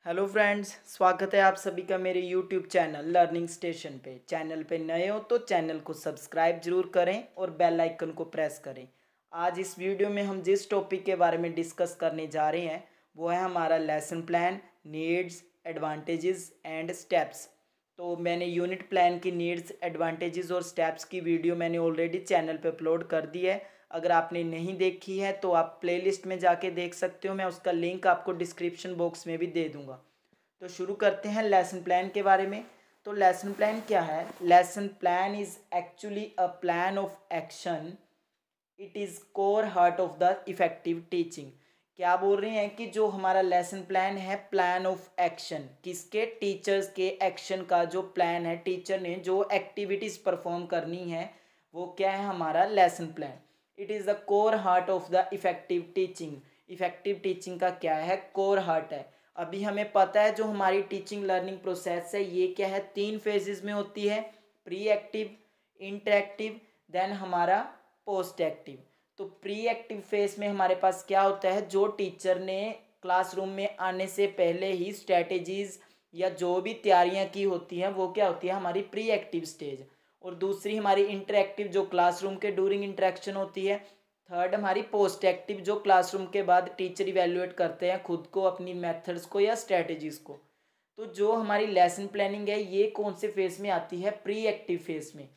Hello friends, स्वागत है आप सभी का मेरे यूट्यूब चैनल लर्निंग स्टेशन पे। चैनल पे नए हो तो चैनल को सब्सक्राइब जरूर करें और बेल आइकन को प्रेस करें। आज इस वीडियो में हम जिस टॉपिक के बारे में डिस्कस करने जा रहे हैं वो है हमारा lesson plan, needs, advantages and steps. तो मैंने यूनिट प्लान की नीड्स, एडवांटेजेस और स्टेप्स की वीडियो मैंने ऑलरेडी चैनल पे अपलोड कर दी है। अगर आपने नहीं देखी है तो आप प्लेलिस्ट में जाके देख सकते हो। मैं उसका लिंक आपको डिस्क्रिप्शन बॉक्स में भी दे दूंगा। तो शुरू करते हैं लेसन प्लान के बारे में। तो लेसन प्लान क्या है? Lesson plan is actually a plan of action. It is core heart of the effective teaching. क्या बोल रहे हैं कि जो हमारा लेसन प्लान है, प्लान ऑफ एक्शन, किसके? टीचर्स के एक्शन का जो प्लान है, टीचर ने जो एक्टिविटीज़ परफॉर्म करनी है वो क्या है? हमारा lesson plan. It is the core heart of the effective teaching. Effective teaching का क्या है? कोर हार्ट है। अभी हमें पता है जो हमारी टीचिंग लर्निंग प्रोसेस है ये क्या है? 3 फेजेस में होती है। प्री एक्टिव, इंटरेक्टिव, देन हमारा पोस्ट एक्टिव। तो प्री एक्टिव फेज में हमारे पास क्या होता है? जो टीचर ने क्लासरूम में आने से पहले ही स्ट्रैटेजीज या जो भी तैयारियां की होती हैं वो क्या होती है? हमारी प्री एक्टिव स्टेज। और दूसरी हमारी इंटरेक्टिव, जो क्लासरूम के ड्यूरिंग इंटरेक्शन होती है। थर्ड हमारी पोस्ट एक्टिव, जो क्लासरूम के बाद टीचर इवेल्युएट करते हैं खुद को, अपनी मेथड्स को या स्ट्रैटेजीज को। तो जो हमारी लेसन प्लानिंग है ये कौन से फेज में आती है? प्री एक्टिव फेज में,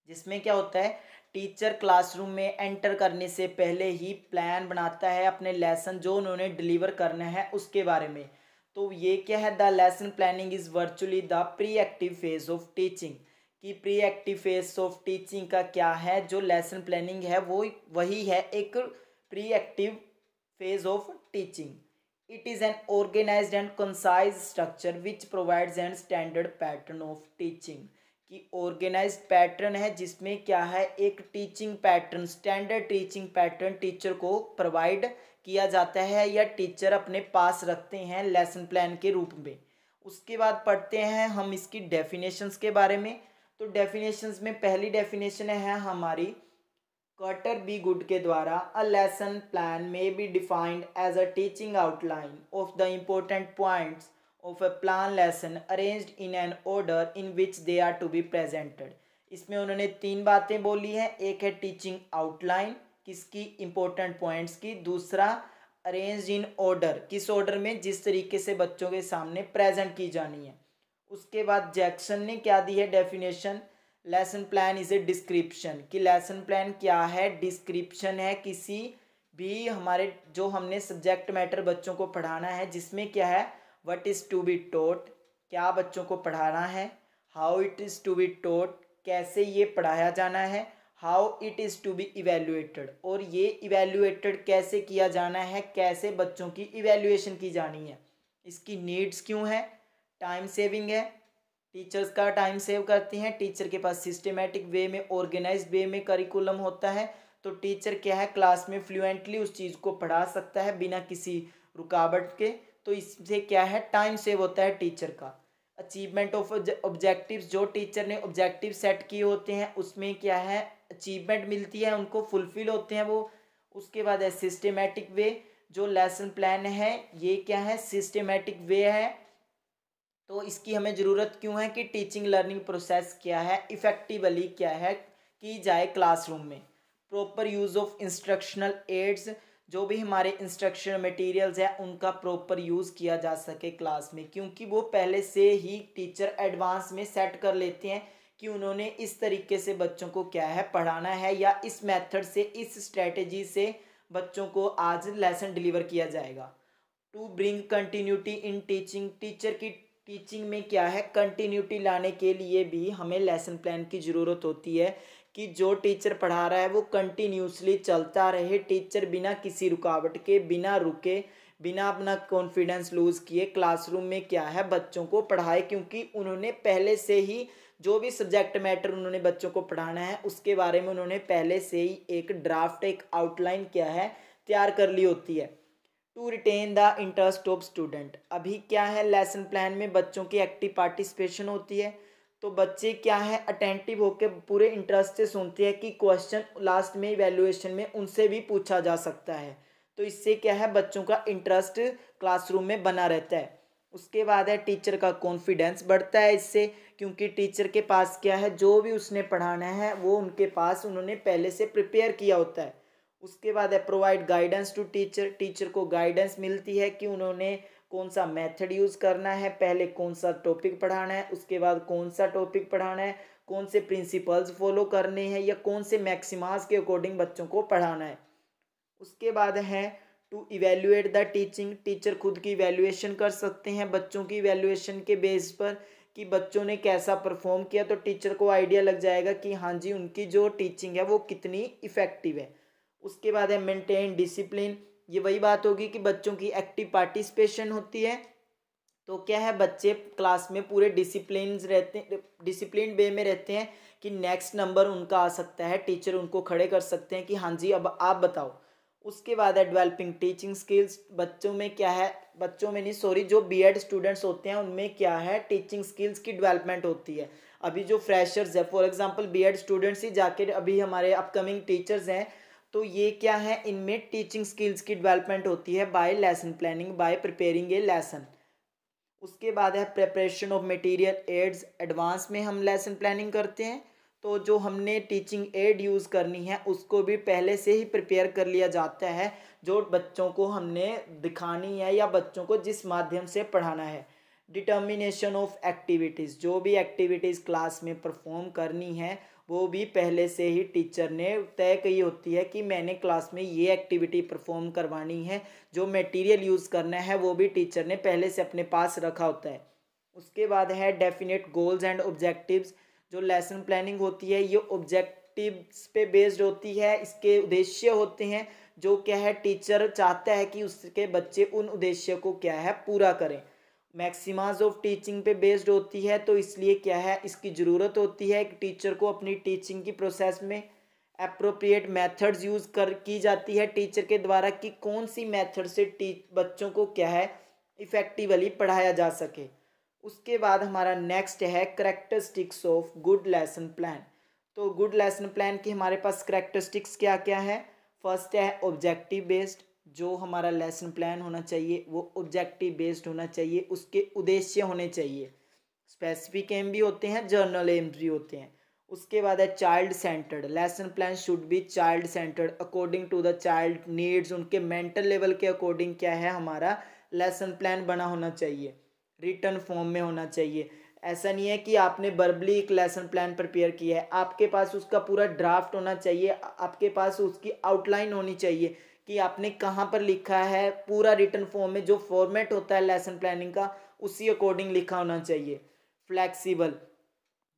जिसमें क्या होता है? टीचर क्लासरूम में एंटर करने से पहले ही प्लान बनाता है अपने लेसन जो उन्होंने डिलीवर करना है उसके बारे में। तो ये क्या है? The lesson planning is virtually the pre active phase of teaching. कि pre active phase of teaching का क्या है? जो लेसन प्लानिंग है वो वही है एक pre active phase of teaching. It is an organised and concise structure which provides an standard pattern of teaching. कि ऑर्गेनाइज्ड पैटर्न है जिसमें क्या है? एक teaching pattern, standard teaching pattern teacher को प्रोवाइड किया जाता है या टीचर अपने पास रखते हैं लेसन प्लान के रूप में। उसके बाद पढ़ते हैं हम इसकी डेफिनेशंस के बारे में। तो डेफिनेशंस में पहली डेफिनेशन है हमारी कर्टर बी गुड के द्वारा। A lesson plan may be defined as a teaching outline of the important points of a plan lesson arranged in an order in which they are to be presented। इसमें उन्होंने 3 बातें बोली हैं। एक है teaching outline, किसकी? Important points की। दूसरा अरेंज्ड इन ऑर्डर, किस ऑर्डर में? जिस तरीके से बच्चों के सामने प्रेजेंट की जानी है। उसके बाद जैक्सन ने क्या दी है definition? Lesson plan is a description. कि लेसन प्लान क्या है? डिस्क्रिप्शन है किसी भी हमारे जो हमने सब्जेक्ट मैटर बच्चों को पढ़ाना है, जिसमें क्या है? What is to be taught, क्या बच्चों को पढ़ाना है। How it is to be taught, कैसे ये पढ़ाया जाना है। How it is to be evaluated, और ये इवेल्युएटेड कैसे किया जाना है, कैसे बच्चों की इवेल्युएशन की जानी है। इसकी नीड्स क्यों है? टाइम सेविंग है, टीचर्स का टाइम सेव करती हैं। टीचर के पास सिस्टमेटिक वे में, ऑर्गेनाइज्ड वे में करिकुलम होता है। तो टीचर क्या है? क्लास में फ्लुएंटली उस चीज़ को पढ़ा सकता है बिना किसी रुकावट के। तो इससे क्या है? टाइम सेव होता है टीचर का। अचीवमेंट ऑफ ऑब्जेक्टिव्स, जो टीचर ने ऑब्जेक्टिव सेट किए होते हैं उसमें क्या है? अचीवमेंट मिलती है उनको, फुलफिल होते हैं वो। उसके बाद है सिस्टमेटिक वे। जो लेसन प्लान है ये क्या है? सिस्टमेटिक वे है। तो इसकी हमें ज़रूरत क्यों है? कि टीचिंग लर्निंग प्रोसेस क्या है? इफ़ेक्टिवली क्या है की जाए क्लासरूम में। Proper use of instructional aids, जो भी हमारे इंस्ट्रक्शन मटेरियल्स हैं उनका प्रॉपर यूज़ किया जा सके क्लास में, क्योंकि वो पहले से ही टीचर एडवांस में सेट कर लेते हैं कि उन्होंने इस तरीके से बच्चों को क्या है पढ़ाना है, या इस मेथड से, इस स्ट्रेटजी से बच्चों को आज लेसन डिलीवर किया जाएगा। To bring continuity in teaching, teacher की टीचिंग में क्या है? कंटिन्यूटी लाने के लिए भी हमें लेसन प्लान की ज़रूरत होती है कि जो टीचर पढ़ा रहा है वो कंटिन्यूसली चलता रहे। टीचर बिना किसी रुकावट के, बिना रुके, बिना अपना कॉन्फिडेंस लूज़ किए क्लासरूम में क्या है? बच्चों को पढ़ाए, क्योंकि उन्होंने पहले से ही जो भी सब्जेक्ट मैटर उन्होंने बच्चों को पढ़ाना है उसके बारे में उन्होंने पहले से ही एक ड्राफ्ट, एक आउटलाइन क्या है? तैयार कर ली होती है। To retain the interest of student, अभी क्या है? लेसन प्लान में बच्चों की एक्टिव पार्टिसिपेशन होती है। तो बच्चे क्या है? अटेंटिव होकर पूरे इंटरेस्ट से सुनते हैं कि क्वेश्चन लास्ट में इवैल्यूएशन में उनसे भी पूछा जा सकता है। तो इससे क्या है? बच्चों का इंटरेस्ट क्लासरूम में बना रहता है। उसके बाद है टीचर का कॉन्फिडेंस बढ़ता है इससे, क्योंकि टीचर के पास क्या है, जो भी उसने पढ़ाना है वो उनके पास उन्होंने पहले से प्रिपेयर किया होता है। उसके बाद है provide guidance to teacher, teacher को गाइडेंस मिलती है कि उन्होंने कौन सा मेथड यूज़ करना है, पहले कौन सा टॉपिक पढ़ाना है, उसके बाद कौन सा टॉपिक पढ़ाना है, कौन से प्रिंसिपल्स फॉलो करने हैं या कौन से मैक्सिमास के अकॉर्डिंग बच्चों को पढ़ाना है। उसके बाद है to evaluate the teaching, teacher खुद की इवेल्युएशन कर सकते हैं बच्चों की इवेल्युएशन के बेस पर कि बच्चों ने कैसा परफॉर्म किया, तो टीचर को आइडिया लग जाएगा कि हाँ जी उनकी जो टीचिंग है वो कितनी इफ़ेक्टिव है। उसके बाद है मेंटेन डिसिप्लिन, ये वही बात होगी कि बच्चों की एक्टिव पार्टिसिपेशन होती है, तो क्या है बच्चे क्लास में पूरे डिसिप्लिन वे में रहते हैं कि नेक्स्ट नंबर उनका आ सकता है, टीचर उनको खड़े कर सकते हैं कि हाँ जी अब आप बताओ। उसके बाद है डेवलपिंग टीचिंग स्किल्स, बच्चों में क्या है, बच्चों में नहीं सॉरी, जो बीएड स्टूडेंट्स होते हैं उनमें क्या है टीचिंग स्किल्स की डेवलपमेंट होती है। अभी जो फ्रेशर्स है, फॉर एग्जांपल बीएड स्टूडेंट्स ही जाके अभी हमारे अपकमिंग टीचर्स हैं, तो ये क्या है, इनमें टीचिंग स्किल्स की डेवलपमेंट होती है by lesson planning, by preparing a lesson. उसके बाद है preparation of material aids, advance में हम लेसन प्लानिंग करते हैं, तो जो हमने टीचिंग एड यूज़ करनी है उसको भी पहले से ही प्रिपेयर कर लिया जाता है, जो बच्चों को हमने दिखानी है या बच्चों को जिस माध्यम से पढ़ाना है। डिटर्मिनेशन ऑफ एक्टिविटीज़, जो भी एक्टिविटीज़ क्लास में परफॉर्म करनी है वो भी पहले से ही टीचर ने तय की होती है कि मैंने क्लास में ये एक्टिविटी परफॉर्म करवानी है, जो मटेरियल यूज़ करना है वो भी टीचर ने पहले से अपने पास रखा होता है। उसके बाद है डेफिनेट गोल्स एंड ऑब्जेक्टिव्स, जो लेसन प्लानिंग होती है ये ऑब्जेक्टिव्स पे बेस्ड होती है, इसके उद्देश्य होते हैं जो क्या है टीचर चाहता है कि उसके बच्चे उन उद्देश्य को क्या है पूरा करें। मैक्सिमाज ऑफ टीचिंग पे बेस्ड होती है, तो इसलिए क्या है इसकी ज़रूरत होती है कि टीचर को अपनी टीचिंग की प्रोसेस में अप्रोप्रिएट मेथड्स यूज़ कर की जाती है टीचर के द्वारा कि कौन सी मेथड से बच्चों को क्या है इफ़ेक्टिवली पढ़ाया जा सके। उसके बाद हमारा नेक्स्ट है characteristics of good lesson plan. तो गुड लेसन प्लान की हमारे पास करेक्टरिस्टिक्स क्या क्या है। फर्स्ट है ऑब्जेक्टिव बेस्ड, जो हमारा लेसन प्लान होना चाहिए वो ऑब्जेक्टिव बेस्ड होना चाहिए, उसके उद्देश्य होने चाहिए। स्पेसिफिक एम भी होते हैं, जर्नल एम्स भी होते हैं। उसके बाद है child centred, lesson plan should be child centred according to the child needs, उनके मेंटल लेवल के अकॉर्डिंग क्या है हमारा लेसन प्लान बना होना चाहिए, रिटर्न फॉर्म में होना चाहिए। ऐसा नहीं है कि आपने वर्बली एक लेसन प्लान प्रिपेयर किया है, आपके पास उसका पूरा ड्राफ्ट होना चाहिए, आपके पास उसकी आउटलाइन होनी चाहिए कि आपने कहाँ पर लिखा है, पूरा रिटर्न फॉर्म में जो फॉर्मेट होता है लेसन प्लानिंग का उसी अकॉर्डिंग लिखा होना चाहिए। फ्लैक्सिबल,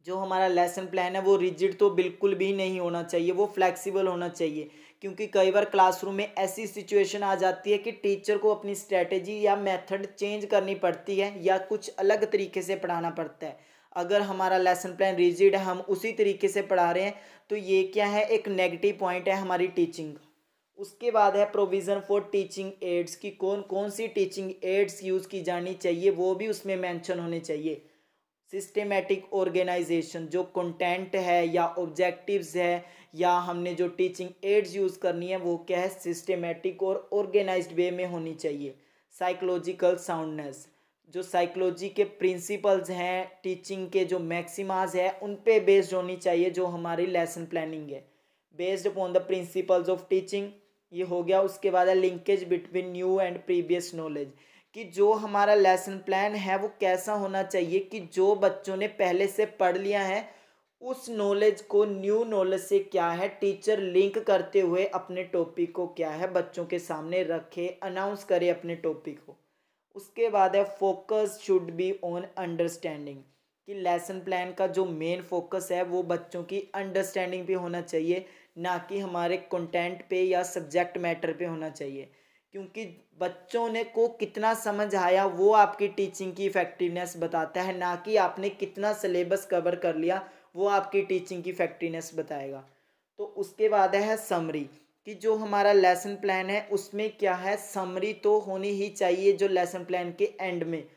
जो हमारा लेसन प्लान है वो रिजिड तो बिल्कुल भी नहीं होना चाहिए, वो फ्लैक्सिबल होना चाहिए, क्योंकि कई बार क्लासरूम में ऐसी सिचुएशन आ जाती है कि टीचर को अपनी स्ट्रेटेजी या मेथड चेंज करनी पड़ती है या कुछ अलग तरीके से पढ़ाना पड़ता है। अगर हमारा लेसन प्लान रिजिड है, हम उसी तरीके से पढ़ा रहे हैं, तो ये क्या है एक नेगेटिव पॉइंट है हमारी टीचिंग का। उसके बाद है प्रोविज़न फॉर टीचिंग एड्स, की कौन कौन सी टीचिंग एड्स यूज़ की जानी चाहिए वो भी उसमें मेंशन होने चाहिए। सिस्टेमेटिक ऑर्गेनाइजेशन, जो कंटेंट है या ऑब्जेक्टिव्स है या हमने जो टीचिंग एड्स यूज़ करनी है वो क्या है सिस्टेमेटिक और ऑर्गेनाइज्ड वे में होनी चाहिए। साइकोलॉजिकल साउंडनेस, जो साइकोलॉजी के प्रिंसिपल्स हैं, टीचिंग के जो मैक्सिमाज है उन पे बेस्ड होनी चाहिए जो हमारी लेसन प्लानिंग है, based upon the principles of teaching, ये हो गया। उसके बाद है linkage between new and previous knowledge, कि जो हमारा लेसन प्लान है वो कैसा होना चाहिए कि जो बच्चों ने पहले से पढ़ लिया है उस नॉलेज को न्यू नॉलेज से क्या है टीचर लिंक करते हुए अपने टॉपिक को क्या है बच्चों के सामने रखे, अनाउंस करे अपने टॉपिक को। उसके बाद है focus should be on understanding, कि लेसन प्लान का जो मेन फोकस है वो बच्चों की अंडरस्टैंडिंग पे होना चाहिए, ना कि हमारे कंटेंट पे या सब्जेक्ट मैटर पे होना चाहिए, क्योंकि बच्चों ने को कितना समझ आया वो आपकी टीचिंग की इफ़ेक्टिवनेस बताता है, ना कि आपने कितना सिलेबस कवर कर लिया वो आपकी टीचिंग की इफ़ेक्टिवनेस बताएगा। तो उसके बाद है समरी, कि जो हमारा लेसन प्लान है उसमें क्या है समरी तो होनी ही चाहिए जो लेसन प्लान के एंड में।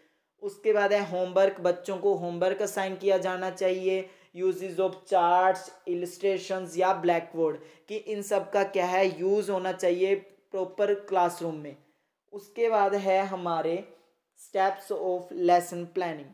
उसके बाद है होमवर्क, बच्चों को होमवर्क असाइन किया जाना चाहिए। यूजेस ऑफ चार्ट्स, इलस्ट्रेशंस या ब्लैक बोर्ड, कि इन सब का क्या है यूज़ होना चाहिए प्रॉपर क्लासरूम में। उसके बाद है हमारे स्टेप्स ऑफ लेसन प्लानिंग।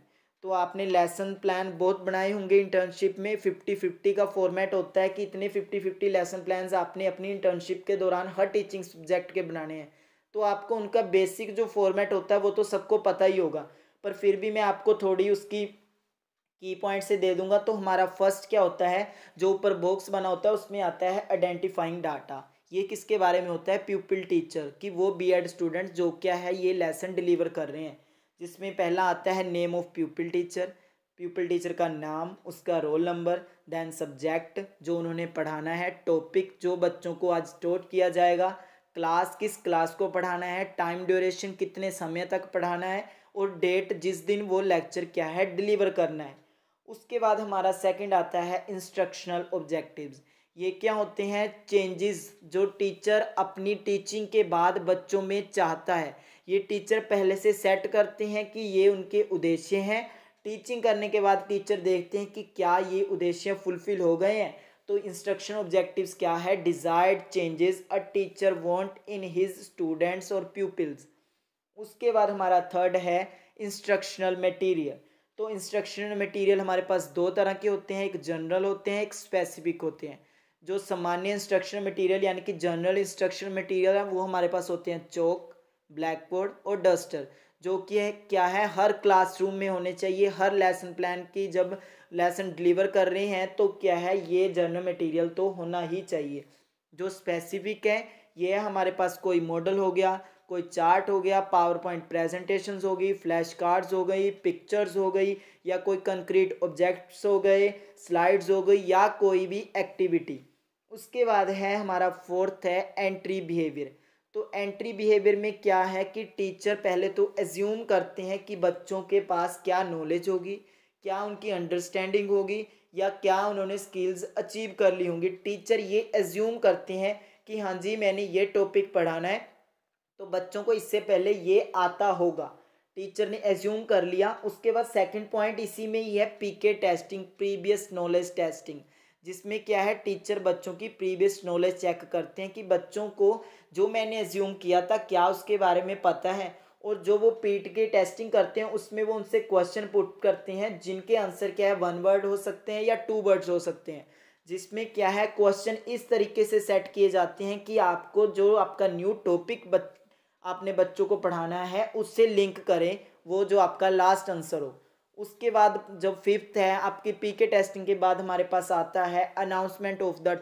तो आपने लेसन प्लान बहुत बनाए होंगे इंटर्नशिप में। 50-50 का फॉर्मेट होता है कि इतने 50-50 लेसन प्लान्स आपने अपनी इंटर्नशिप के दौरान हर टीचिंग सब्जेक्ट के बनाने हैं। तो आपको उनका बेसिक जो फॉर्मेट होता है वो तो सबको पता ही होगा, पर फिर भी मैं आपको थोड़ी उसकी की पॉइंट से दे दूंगा। तो हमारा फर्स्ट क्या होता है, जो ऊपर बॉक्स बना होता है उसमें आता है आइडेंटिफाइंग डाटा। ये किसके बारे में होता है, प्यूपिल टीचर, कि वो बीएड स्टूडेंट जो क्या है ये लेसन डिलीवर कर रहे हैं। जिसमें पहला आता है नेम ऑफ प्यूपिल टीचर, प्यूपिल टीचर का नाम, उसका रोल नंबर, देन सब्जेक्ट जो उन्होंने पढ़ाना है, टॉपिक जो बच्चों को आज टॉट किया जाएगा, क्लास किस क्लास को पढ़ाना है, टाइम ड्यूरेशन कितने समय तक पढ़ाना है, और डेट जिस दिन वो लेक्चर क्या है डिलीवर करना है। उसके बाद हमारा सेकंड आता है इंस्ट्रक्शनल ऑब्जेक्टिव्स। ये क्या होते हैं, चेंजेस जो टीचर अपनी टीचिंग के बाद बच्चों में चाहता है। ये टीचर पहले से सेट करते हैं कि ये उनके उद्देश्य हैं। टीचिंग करने के बाद टीचर देखते हैं कि क्या ये उद्देश्य फुलफिल हो गए हैं। तो इंस्ट्रक्शन ऑब्जेक्टिव्स क्या है, desired changes a teacher want in his students और प्यूपिल्स। उसके बाद हमारा थर्ड है इंस्ट्रक्शनल मटेरियल। तो इंस्ट्रक्शनल मटेरियल हमारे पास दो तरह के होते हैं, एक जनरल होते हैं, एक स्पेसिफिक होते हैं। जो सामान्य इंस्ट्रक्शनल मटेरियल यानी कि जनरल इंस्ट्रक्शनल मटेरियल है वो हमारे पास होते हैं चौक, ब्लैक बोर्ड और डस्टर, जो कि है क्या है हर क्लासरूम में होने चाहिए। हर लेसन प्लान की जब लेसन डिलीवर कर रहे हैं तो क्या है ये जनरल मटेरियल तो होना ही चाहिए। जो स्पेसिफिक है ये हमारे पास कोई मॉडल हो गया, कोई चार्ट हो गया, पावर पॉइंट प्रेजेंटेशंस हो गई, फ्लैश कार्ड्स हो गई, पिक्चर्स हो गई, या कोई कंक्रीट ऑब्जेक्ट्स हो गए, स्लाइड्स हो गई, या कोई भी एक्टिविटी। उसके बाद है हमारा फोर्थ है एंट्री बिहेवियर। तो एंट्री बिहेवियर में क्या है कि टीचर पहले तो एज्यूम करते हैं कि बच्चों के पास क्या नॉलेज होगी, क्या उनकी अंडरस्टैंडिंग होगी, या क्या उन्होंने स्किल्स अचीव कर ली होंगी। टीचर ये एज्यूम करते हैं कि हाँ जी मैंने ये टॉपिक पढ़ाना है तो बच्चों को इससे पहले ये आता होगा। टीचर ने एज्यूम कर लिया। उसके बाद सेकंड पॉइंट इसी में ही है पीके टेस्टिंग, प्रीवियस नॉलेज टेस्टिंग, जिसमें क्या है टीचर बच्चों की प्रीवियस नॉलेज चेक करते हैं कि बच्चों को जो मैंने एज्यूम किया था क्या उसके बारे में पता है। और जो वो पीट के टेस्टिंग करते हैं उसमें वो उनसे क्वेश्चन पुट करते हैं जिनके आंसर क्या है 1 वर्ड हो सकते हैं या 2 वर्ड्स हो सकते हैं। जिसमें क्या है क्वेश्चन इस तरीके से सेट किए जाते हैं कि आपको जो आपका न्यू टॉपिक आपने बच्चों को पढ़ाना है उससे लिंक करें वो जो आपका लास्ट आंसर हो। उसके बाद जब फिफ्थ है आपकी पीके टेस्टिंग के बाद हमारे पास आता है अनाउंसमेंट ऑफ द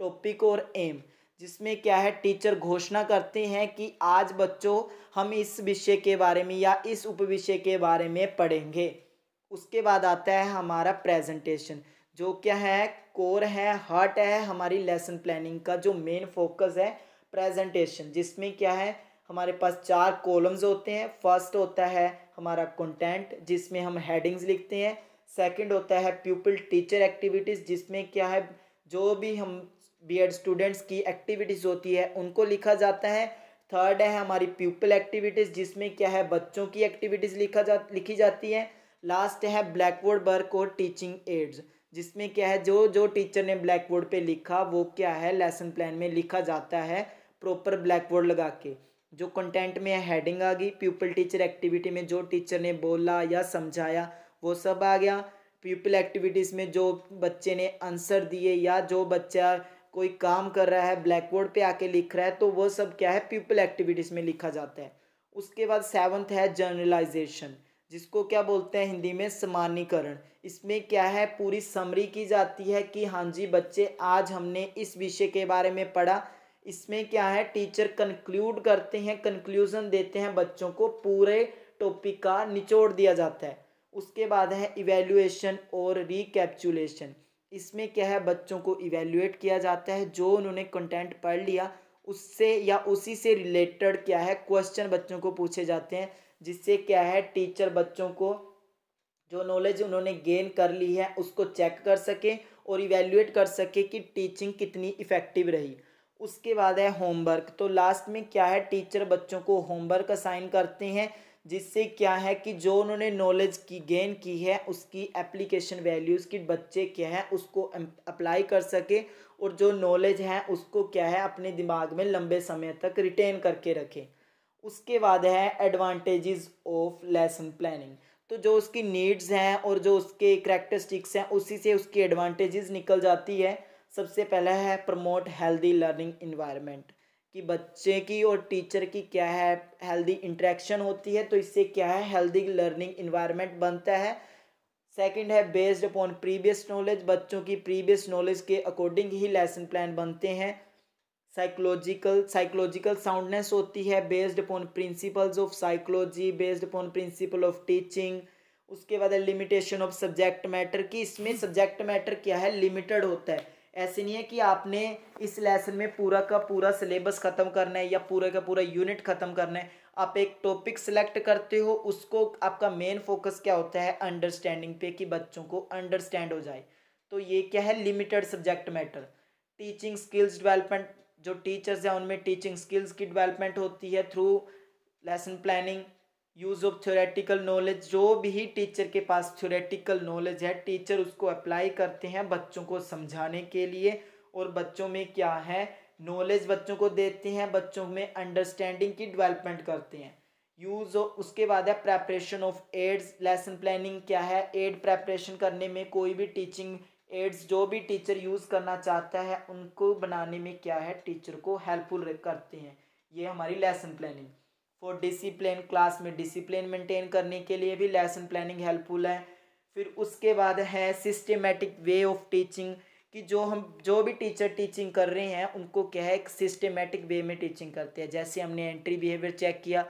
टॉपिक और एम, जिसमें क्या है टीचर घोषणा करते हैं कि आज बच्चों हम इस विषय के बारे में या इस उपविषय के बारे में पढ़ेंगे। उसके बाद आता है हमारा प्रेजेंटेशन, जो क्या है कोर है, हार्ट है हमारी लेसन प्लानिंग का, जो मेन फोकस है प्रेजेंटेशन। जिसमें क्या है हमारे पास 4 कॉलम्स होते हैं। फर्स्ट होता है हमारा कंटेंट जिसमें हम हेडिंग्स लिखते हैं। सेकंड होता है प्यूपिल टीचर एक्टिविटीज़, जिसमें क्या है जो भी हम बीएड स्टूडेंट्स की एक्टिविटीज़ होती है उनको लिखा जाता है। थर्ड है हमारी प्यूपिल एक्टिविटीज़, जिसमें क्या है बच्चों की एक्टिविटीज़ लिखी जाती है। लास्ट है ब्लैक बोर्ड वर्क और टीचिंग एड्स, जिसमें क्या है जो जो टीचर ने ब्लैक बोर्ड पे लिखा वो क्या है लेसन प्लान में लिखा जाता है प्रॉपर ब्लैक बोर्ड लगा के। जो कंटेंट में हेडिंग आ गई, प्यूपिल टीचर एक्टिविटी में जो टीचर ने बोला या समझाया वो सब आ गया। प्यूपिल एक्टिविटीज़ में जो बच्चे ने आंसर दिए या जो बच्चा कोई काम कर रहा है ब्लैक बोर्ड पे आके लिख रहा है तो वो सब क्या है प्यूपिल एक्टिविटीज़ में लिखा जाता है। उसके बाद सेवन्थ है जर्नलाइजेशन, जिसको क्या बोलते हैं हिंदी में सामान्यीकरण। इसमें क्या है पूरी समरी की जाती है कि हाँ जी बच्चे आज हमने इस विषय के बारे में पढ़ा। इसमें क्या है टीचर कंक्लूड करते हैं, कंक्लूजन देते हैं, बच्चों को पूरे टॉपिक का निचोड़ दिया जाता है। उसके बाद है इवैल्यूएशन और रिकैप्चुलेशन। इसमें क्या है बच्चों को इवैल्यूएट किया जाता है, जो उन्होंने कंटेंट पढ़ लिया उससे या उसी से रिलेटेड क्या है क्वेश्चन बच्चों को पूछे जाते हैं, जिससे क्या है टीचर बच्चों को जो नॉलेज उन्होंने गेन कर ली है उसको चेक कर सके और इवैल्यूएट कर सके कि टीचिंग कितनी इफ़ेक्टिव रही। उसके बाद है होमवर्क। तो लास्ट में क्या है टीचर बच्चों को होमवर्क असाइन करते हैं, जिससे क्या है कि जो उन्होंने नॉलेज की गेन की है उसकी एप्लीकेशन वैल्यूज़ की बच्चे क्या है उसको अप्लाई कर सके और जो नॉलेज है उसको क्या है अपने दिमाग में लंबे समय तक रिटेन करके रखें। उसके बाद है एडवांटेजेस ऑफ लेसन प्लानिंग। तो जो उसकी नीड्स हैं और जो उसके करैक्टरिस्टिक्स हैं उसी से उसकी एडवांटेजेस निकल जाती है। सबसे पहला है प्रमोट हेल्दी लर्निंग इन्वायरमेंट, कि बच्चे की और टीचर की क्या है हेल्दी इंटरेक्शन होती है, तो इससे क्या है हेल्दी लर्निंग इन्वायरमेंट बनता है। सेकंड है बेस्ड अपॉन प्रीवियस नॉलेज, बच्चों की प्रीवियस नॉलेज के अकॉर्डिंग ही लेसन प्लान बनते हैं। साइकोलॉजिकल साउंडनेस होती है based upon principles of psychology, based upon principle of teaching. उसके बाद है लिमिटेशन ऑफ सब्जेक्ट मैटर, कि इसमें सब्जेक्ट मैटर क्या है लिमिटेड होता है। ऐसे नहीं है कि आपने इस लेसन में पूरा का पूरा सिलेबस ख़त्म करना है या पूरा का पूरा यूनिट ख़त्म करना है। आप एक टॉपिक सेलेक्ट करते हो, उसको आपका मेन फोकस क्या होता है अंडरस्टैंडिंग पे, कि बच्चों को अंडरस्टैंड हो जाए। तो ये क्या है limited subject matter. Teaching skills development, जो टीचर्स हैं उनमें टीचिंग स्किल्स की डेवलपमेंट होती है through lesson planning. Use of theoretical knowledge, जो भी टीचर के पास थ्योरेटिकल नॉलेज है टीचर उसको अप्लाई करते हैं बच्चों को समझाने के लिए, और बच्चों में क्या है नॉलेज बच्चों को देते हैं, बच्चों में अंडरस्टैंडिंग की डेवलपमेंट करते हैं। उसके बाद है preparation of aids. Lesson planning क्या है एड प्रेपरेशन करने में, कोई भी टीचिंग एड्स जो भी टीचर यूज़ करना चाहता है उनको बनाने में क्या है टीचर को हेल्पफुल करते हैं। ये हमारी lesson planning. For discipline, class में डिसिप्लिन मेंटेन करने के लिए भी लेसन प्लानिंग हेल्पफुल है। फिर उसके बाद है सिस्टेमेटिक वे ऑफ टीचिंग, कि जो भी टीचर टीचिंग कर रहे हैं उनको क्या है एक सिस्टेमेटिक वे में टीचिंग करते हैं। जैसे हमने एंट्री बिहेवियर चेक किया,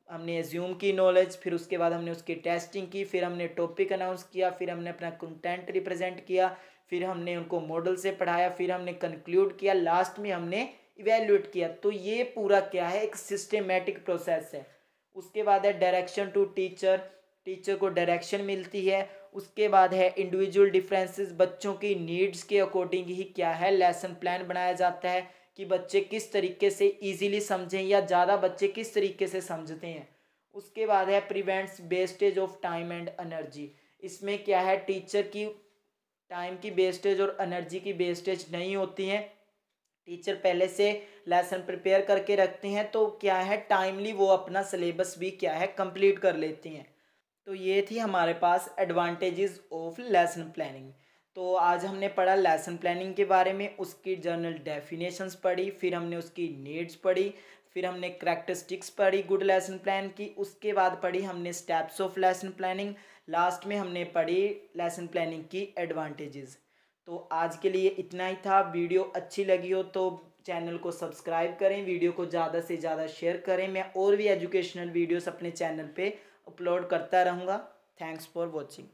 हमने एज्यूम की नॉलेज, फिर उसके बाद हमने उसकी टेस्टिंग की, फिर हमने टॉपिक अनाउंस किया, फिर हमने अपना कंटेंट रिप्रेजेंट किया, फिर हमने उनको मॉडल से पढ़ाया, फिर हमने कंक्लूड किया, लास्ट में हमने इवेल्युएट किया। तो ये पूरा क्या है एक सिस्टेमेटिक प्रोसेस है। उसके बाद है डायरेक्शन टू टीचर, टीचर को डायरेक्शन मिलती है। उसके बाद है इंडिविजुअल डिफरेंसेस, बच्चों की नीड्स के अकॉर्डिंग ही क्या है लेसन प्लान बनाया जाता है, कि बच्चे किस तरीके से इजीली समझें या ज़्यादा बच्चे किस तरीके से समझते हैं। उसके बाद है prevents wastage of time and energy, इसमें क्या है टीचर की टाइम की वेस्टेज और एनर्जी की वेस्टेज नहीं होती है। टीचर पहले से लेसन प्रिपेयर करके रखते हैं, तो क्या है टाइमली वो अपना सिलेबस भी क्या है कंप्लीट कर लेते हैं। तो ये थी हमारे पास एडवांटेजेस ऑफ लेसन प्लानिंग। तो आज हमने पढ़ा लेसन प्लानिंग के बारे में, उसकी जर्नल डेफिनेशंस पढ़ी, फिर हमने उसकी नीड्स पढ़ी, फिर हमने करैक्टरिस्टिक्स पढ़ी गुड लेसन प्लान की, उसके बाद पढ़ी हमने steps of lesson planning, last में हमने पढ़ी लेसन प्लानिंग की एडवांटेजेस। तो आज के लिए इतना ही था। वीडियो अच्छी लगी हो तो चैनल को सब्सक्राइब करें, वीडियो को ज़्यादा से ज़्यादा शेयर करें। मैं और भी एजुकेशनल वीडियोस अपने चैनल पे अपलोड करता रहूँगा। Thanks for watching.